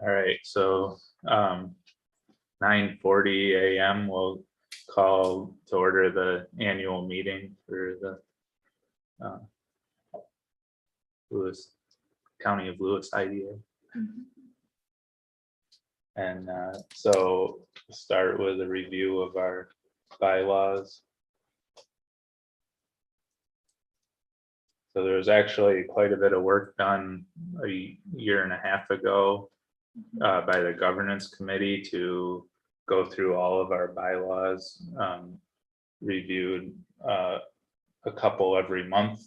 All right, so 9:40 a.m. we'll call to order the annual meeting for the Lewis County of Lewis IDA. And so start with a review of our bylaws. So there was actually quite a bit of work done a year and a half ago by the governance committee to go through all of our bylaws, reviewed a couple every month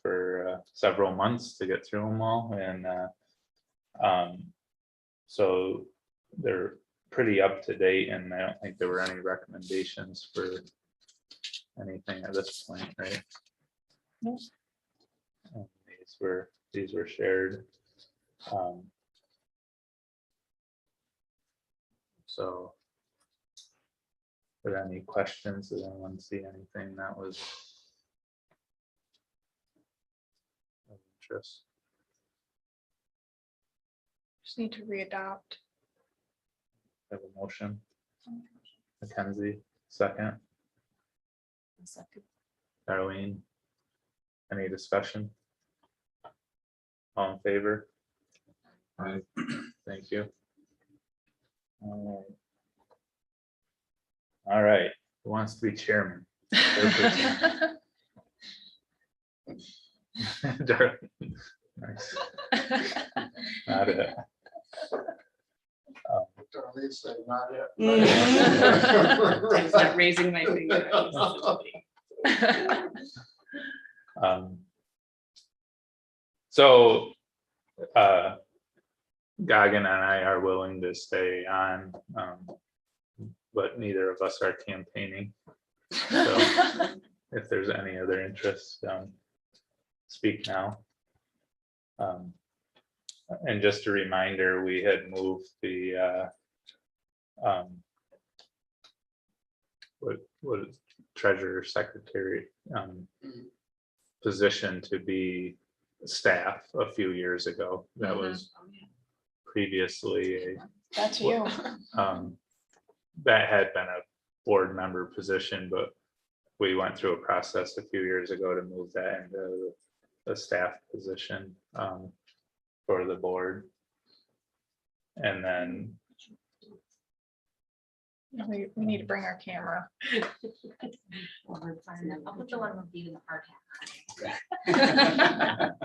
for several months to get through them all. And so they're pretty up to date, and I don't think there were any recommendations for anything at this point, right? Nope. And these were shared. So are there any questions? Does anyone see anything that was of interest? Just need to readopt. Have a motion? Mackenzie, second. Darlene, any discussion? All in favor? Aye. Thank you. All right, who wants to be chairman? Darlene. Nice. Not it. Darlene said not yet. I start raising my finger. So Gagan and I are willing to stay on, but neither of us are campaigning. So if there's any other interest, speak now. And just a reminder, we had moved the what is treasurer secretary position to be staff a few years ago. That was previously That's you. that had been a board member position, but we went through a process a few years ago to move that into the staff position for the board. And then We need to bring our camera. I'll put the one with you in the hard hat.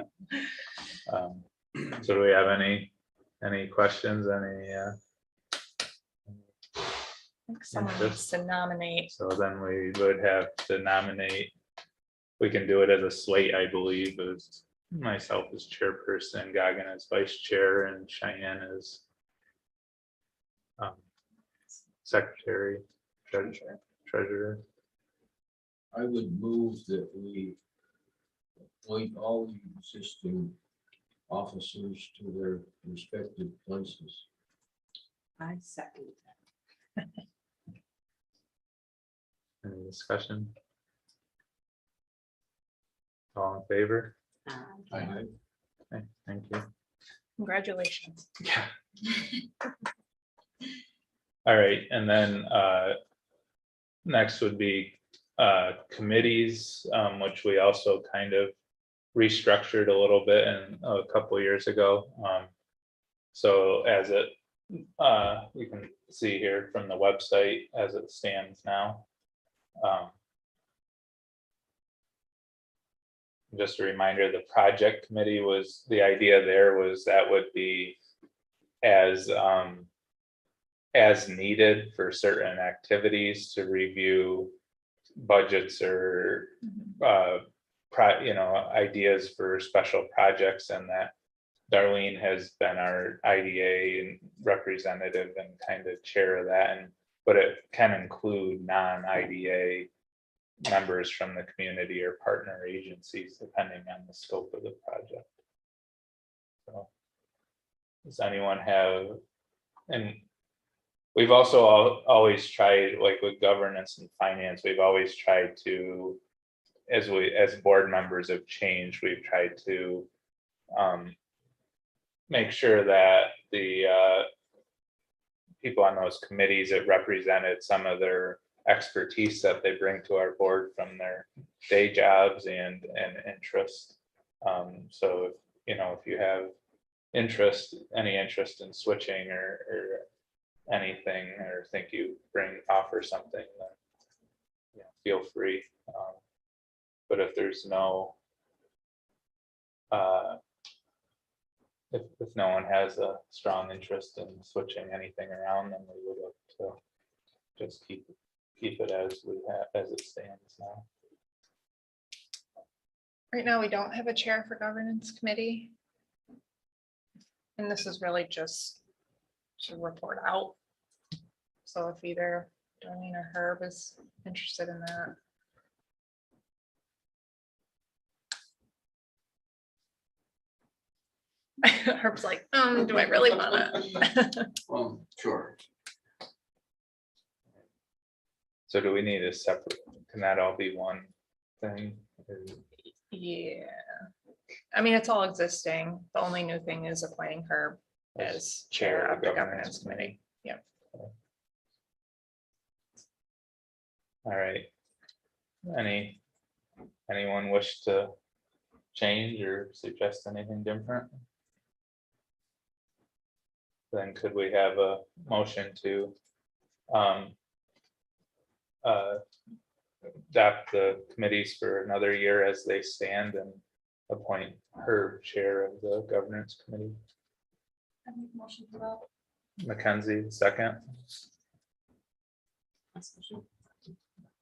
so do we have any questions, any I think someone needs to nominate. so then we would have to nominate, we can do it as a slate, I believe, as myself as chairperson, Gagan as vice chair, and Cheyenne as secretary, treasurer. I would move that we appoint all the existing officers to their respective places. I second Any discussion? All in favor? that. Aye. Okay, thank you. Congratulations. Yeah. All right, and then next would be committees, which we also kind of restructured a little bit in a couple years ago. So as it you can see here from the website as it stands now. Just a reminder, the project committee was, the idea there was that would be as needed for certain activities to review budgets or ideas for special projects, and that Darlene has been our IDA representative and kind of chair of that, but it can include non-IDA members from the community or partner agencies depending on the scope of the project. So does anyone have, and we've also always tried, like with governance and finance, we've always tried to, as board members have changed, we've tried to make sure that the people on those committees that represented some of their expertise that they bring to our board from their day jobs and interest. So, if you have any interest in switching or anything, or think you offer something, then feel free. But if there's no, if no one has a strong interest in switching anything around, then we would look to just keep it as it stands now. Right now, we don't have a chair for governance committee. And this is really just to report out. So if either Darlene or Herb is interested in that. Herb's like, do I really want to? Sure. So do we need a separate, can that all be one thing? Yeah. I mean, it's all existing. The only new thing is appointing Herb as chair of the governance committee. Yep. All right. Anyone wish to change or suggest anything different? Then could we have a motion to adopt the committees for another year as they stand and appoint her chair of the governance committee? Mackenzie, second.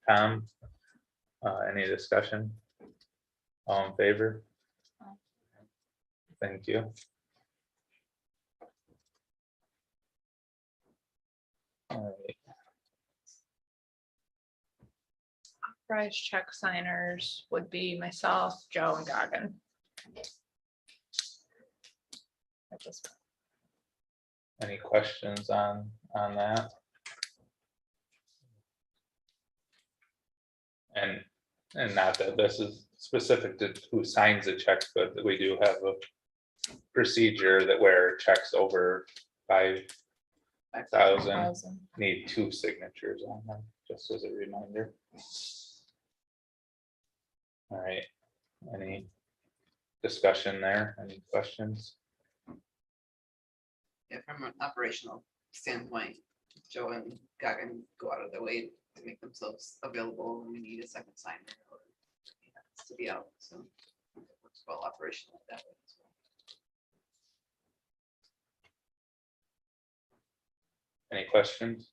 Tom, any discussion? All in favor? Thank you. All right. Prize check signers would be myself, Joe, and Goggin. Any questions on that? And not that this is specific to who signs the checks, but we do have a procedure that where checks over 5,000 need 2 signatures on them, just as a reminder. All right, any discussion there? Any questions? Yeah, from an operational standpoint, Joe and Goggin go out of their way to make themselves available when we need a second signer or to be out, so it works well operational that way as well. Any questions?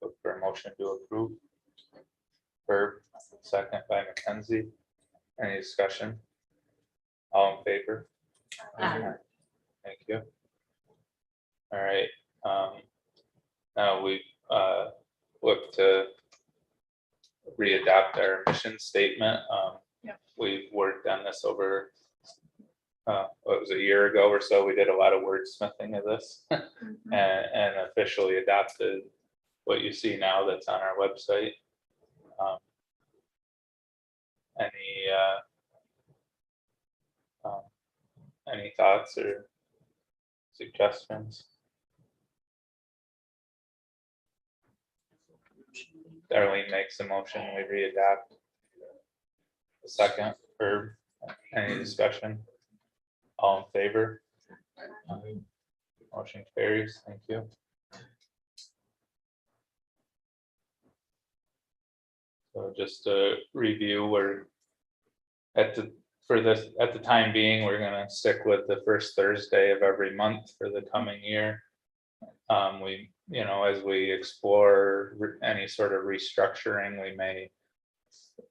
Look for a motion to approve. Herb, second by Mackenzie. Any discussion? All in favor? Thank you. All right. Now we look to readopt our mission statement. Yep. We've worked on this over what was a year ago or so. We did a lot of wordsmithing of this and officially adopted what you see now that's on our website. Any thoughts or suggestions? Darlene makes a motion, we readopt. A second, Herb, any discussion? All in favor? Motion carries, thank you. So just to review, we're at the time being, we're gonna stick with the first Thursday of every month for the coming year. We, as we explore any sort of restructuring, we may,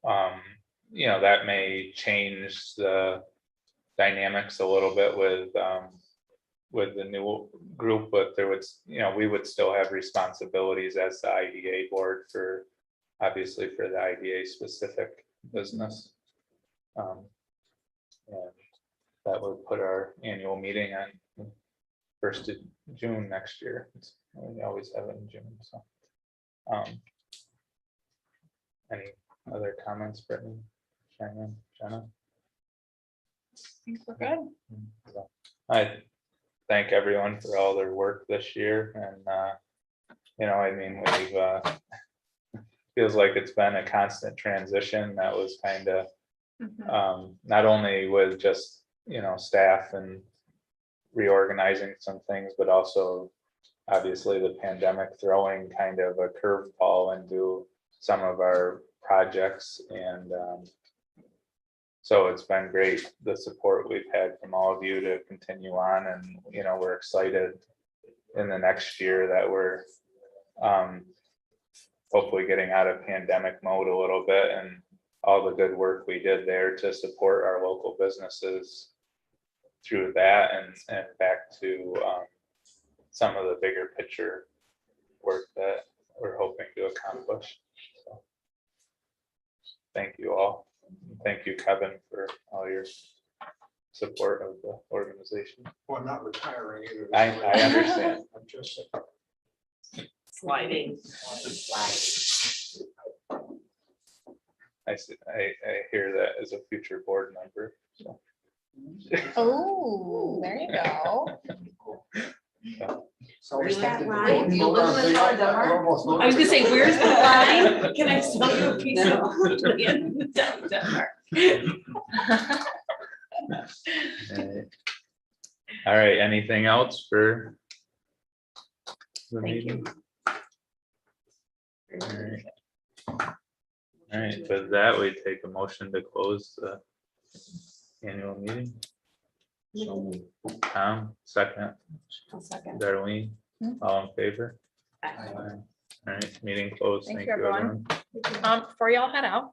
that may change the dynamics a little bit with the new group, but there would, we would still have responsibilities as the IDA board for, obviously for the IDA specific business. And that would put our annual meeting on 1st of June next year. We always have it in June, so. Any other comments, Brittany, Shannon, Jenna? I think we're good. So, I thank everyone for all their work this year and, I mean, we've, feels like it's been a constant transition that was kind of, not only with just, staff and reorganizing some things, but also obviously the pandemic throwing kind of a curveball into some of our projects and, so it's been great, the support we've had from all of you to continue on and, we're excited in the next year that we're hopefully getting out of pandemic mode a little bit and all the good work we did there to support our local businesses through that and back to some of the bigger picture work that we're hoping to accomplish. So, thank you all. Thank you, Kevin, for all your support of the organization. Well, I'm not retiring either. I understand. I'm just. Sliding. I hear that as a future board member. So. Oh, there you go. Where's that line? I was gonna say, where's the line? Can I sell you a piece of land in Denmark? All right, anything else for the Thank you. meeting? All right, with that, we take a motion to close the annual meeting. Tom, second, I'll second. Darlene, all in favor? Aye. All right, meeting closed. Thank Thank you, you, everyone. everyone. Before y'all head out,